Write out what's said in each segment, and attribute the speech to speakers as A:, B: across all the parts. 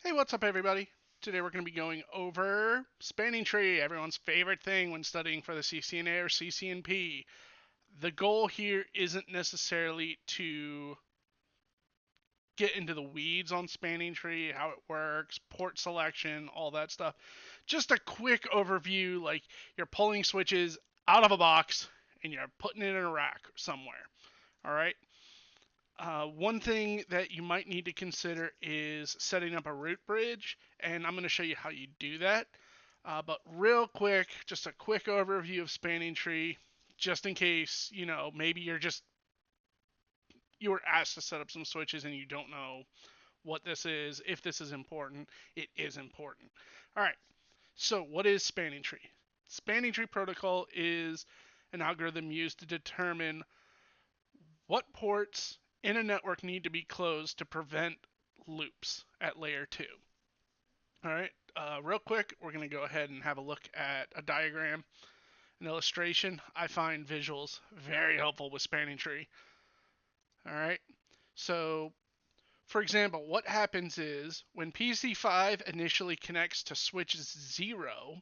A: Hey, what's up, everybody? Today we're going to be going over spanning tree, everyone's favorite thing when studying for the CCNA or CCNP. The goal here isn't necessarily to get into the weeds on spanning tree, how it works, port selection, all that stuff. Just a quick overview, like you're pulling switches out of a box and you're putting it in a rack somewhere. All right. One thing that you might need to consider is setting up a root bridge, and I'm going to show you how you do that. But real quick, just a quick overview of spanning tree, just in case, maybe you were asked to set up some switches and you don't know what this is, if this is important. It is important. All right, so what is spanning tree? Spanning tree protocol is an algorithm used to determine what ports in a network need to be closed to prevent loops at layer 2? All right, real quick, we're going to go ahead and have a look at a diagram, an illustration. I find visuals very helpful with spanning tree. All right, so for example, what happens is when PC5 initially connects to switch 0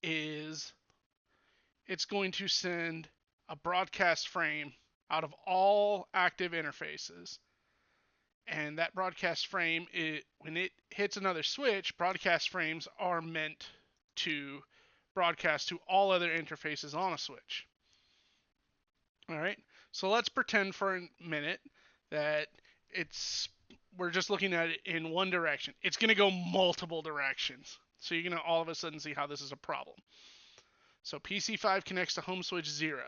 A: is it's going to send a broadcast frame out of all active interfaces. And that broadcast frame, when it hits another switch, broadcast frames are meant to broadcast to all other interfaces on a switch. All right, so let's pretend for a minute that we're just looking at it in one direction. It's going to go multiple directions. So you're going to all of a sudden see how this is a problem. So PC5 connects to home switch 0.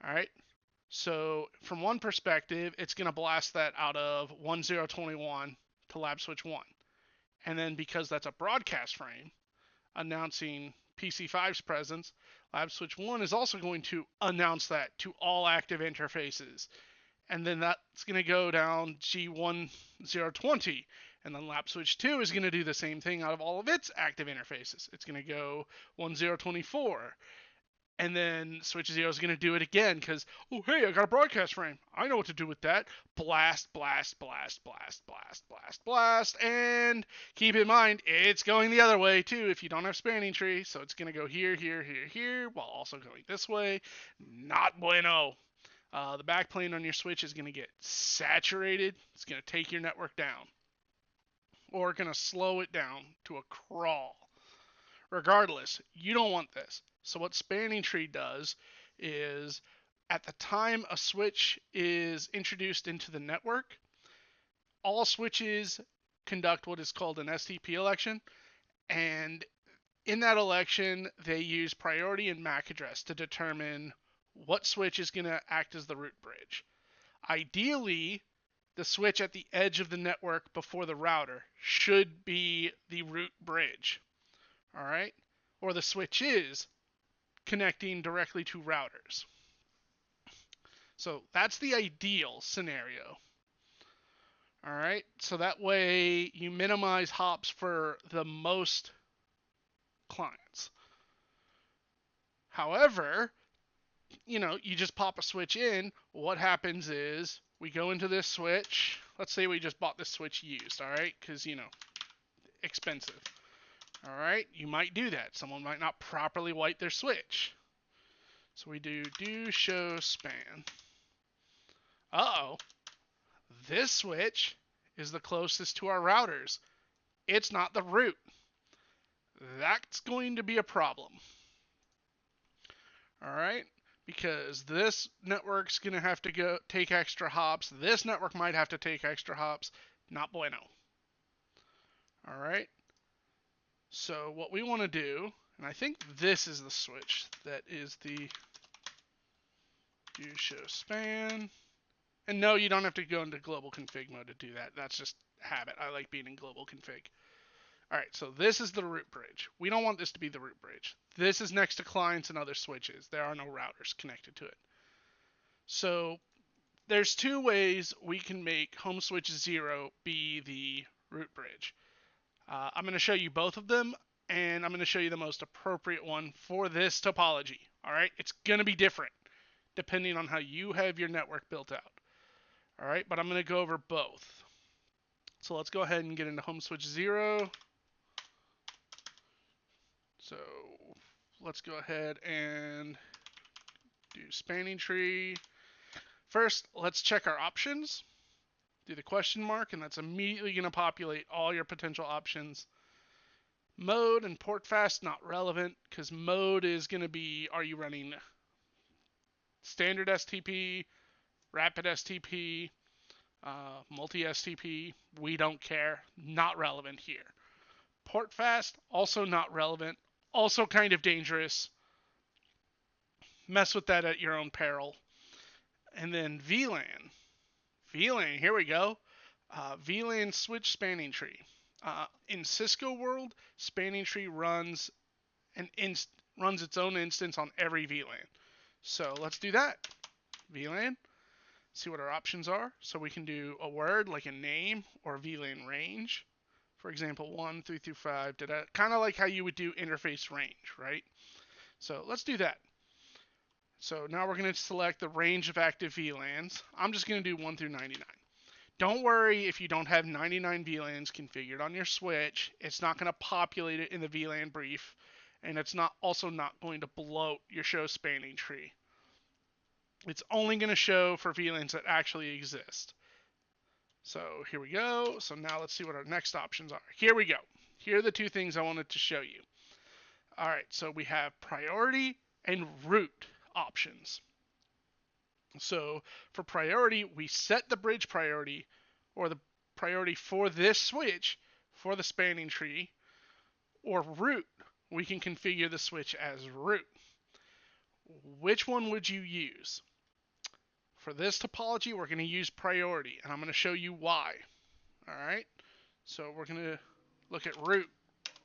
A: All right. So from one perspective, it's going to blast that out of 1021 to lab switch 1. And then because that's a broadcast frame announcing PC5's presence, lab switch 1 is also going to announce that to all active interfaces. And then that's going to go down G1020. And then lab switch 2 is going to do the same thing out of all of its active interfaces. It's going to go 1024. And then switch 0 is going to do it again because, oh, hey, I got a broadcast frame. I know what to do with that. Blast, blast, blast, blast, blast, blast, blast. And keep in mind, it's going the other way, too, if you don't have spanning tree. So it's going to go here, here, here, here, while also going this way. Not bueno. The backplane on your switch is going to get saturated. It's going to take your network down. Or going to slow it down to a crawl. Regardless, you don't want this. So what spanning tree does is at the time a switch is introduced into the network, all switches conduct what is called an STP election. And in that election, they use priority and MAC address to determine what switch is going to act as the root bridge. Ideally, the switch at the edge of the network before the router should be the root bridge. All right? Or the switch is connecting directly to routers. So that's the ideal scenario. All right? So that way you minimize hops for the most clients. However, you just pop a switch in. What happens is we go into this switch. Let's say we just bought this switch used, all right? Because, expensive. All right, you might do that. Someone might not properly wipe their switch. So we do show span. Uh-oh. This switch is the closest to our routers. It's not the root. That's going to be a problem. All right, because this network's going to have to take extra hops. This network might have to take extra hops. Not bueno. All right. So what we want to do, and I think this is the switch that is the do show span. And no, you don't have to go into global config mode to do that. That's just habit. I like being in global config. All right, so this is the root bridge. We don't want this to be the root bridge. This is next to clients and other switches. There are no routers connected to it. So there's two ways we can make home switch 0 be the root bridge. I'm going to show you both of them, and I'm going to show you the most appropriate one for this topology. All right, it's going to be different depending on how you have your network built out. All right, but I'm going to go over both. So let's go ahead and get into home switch 0. So let's go ahead and do spanning tree. First, let's check our options. Do the question mark, and that's immediately going to populate all your potential options. Mode and port fast, not relevant, because mode is going to be, are you running standard STP, rapid STP, multi STP? We don't care. Not relevant here. Port fast, also not relevant. Also kind of dangerous. Mess with that at your own peril. And then VLAN. VLAN, here we go. VLAN switch spanning tree. In Cisco world, spanning tree runs its own instance on every VLAN. So let's do that. VLAN, see what our options are. So we can do a word like a name or VLAN range. For example, 1, 3 through 5, kind of like how you would do interface range, right? So let's do that. So now we're going to select the range of active VLANs. I'm just going to do 1 through 99. Don't worry if you don't have 99 VLANs configured on your switch. It's not going to populate it in the VLAN brief, and it's also not going to bloat your show spanning tree. It's only going to show for VLANs that actually exist. So here we go. So now let's see what our next options are. Here we go. Here are the two things I wanted to show you. All right, so we have priority and root options. So for priority, we set the bridge priority, or the priority for this switch, for the spanning tree, or root. We can configure the switch as root. Which one would you use? For this topology, we're going to use priority, and I'm going to show you why. All right, so we're going to look at root,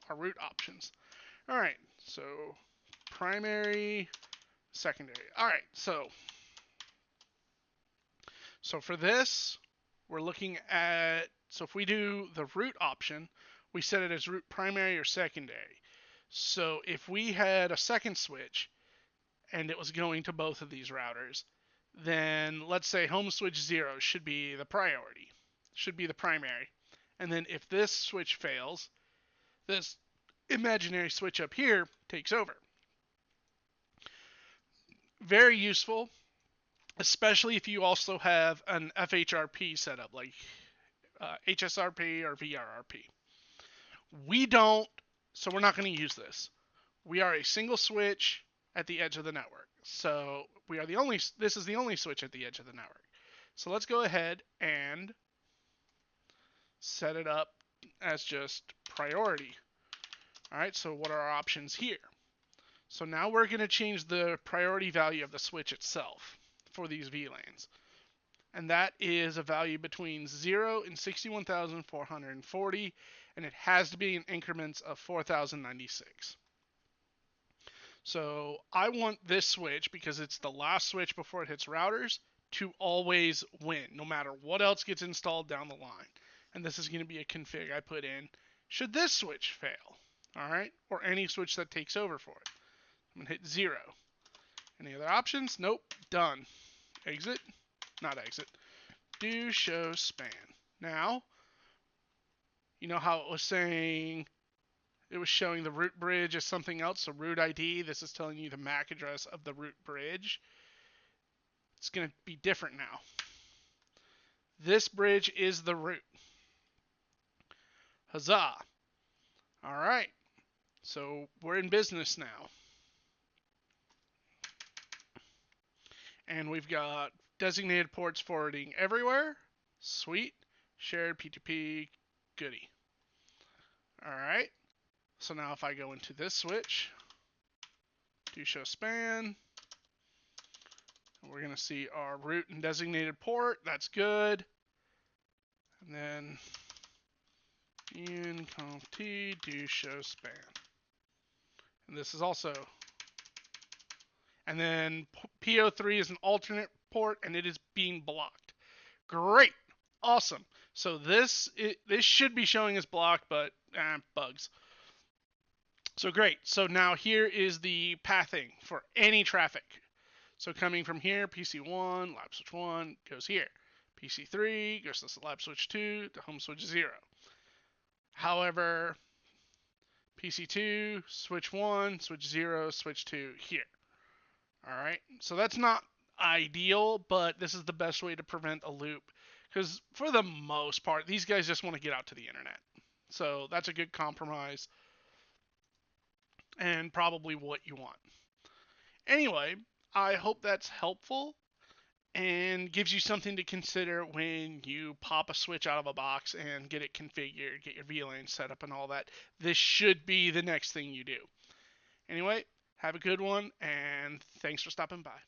A: our root options. All right, so primary, secondary. All right, so for this, we're looking at, so if we do the root option, we set it as root primary or secondary. So if we had a second switch and it was going to both of these routers, then let's say home switch 0 should be the priority, should be the primary. And then if this switch fails, this imaginary switch up here takes over. Very useful, especially if you also have an FHRP setup like HSRP or VRRP. We don't, so we're not going to use this. We are a single switch at the edge of the network. So this is the only switch at the edge of the network. So let's go ahead and set it up as just priority. All right, so what are our options here? So now we're going to change the priority value of the switch itself for these VLANs. And that is a value between 0 and 61,440, and it has to be in increments of 4,096. So I want this switch, because it's the last switch before it hits routers, to always win, no matter what else gets installed down the line. And this is going to be a config I put in should this switch fail, all right, or any switch that takes over for it. I'm going to hit 0. Any other options? Nope. Done. Exit. Not exit. Do show span. Now, you know how it was saying it was showing the root bridge as something else, so root ID, this is telling you the MAC address of the root bridge. It's going to be different now. This bridge is the root. Huzzah. All right, so we're in business now. And we've got designated ports forwarding everywhere. Sweet. Shared P2P. Goody. All right. So now if I go into this switch, do show span, we're going to see our root and designated port. That's good. And then in conf t do show span. And this is also, and then PO3 is an alternate port, and it is being blocked. Great. Awesome. So this should be showing as blocked, but bugs. So great. So now here is the pathing for any traffic. So coming from here, PC1, lab switch 1 goes here. PC3 goes to lab switch 2 to home switch 0. However, PC2, switch 1, switch 0, switch 2 here. Alright, so that's not ideal, but this is the best way to prevent a loop. Because for the most part, these guys just want to get out to the internet. So that's a good compromise and probably what you want. Anyway, I hope that's helpful and gives you something to consider when you pop a switch out of a box and get it configured, get your VLAN set up and all that. This should be the next thing you do. Anyway, have a good one and thanks for stopping by.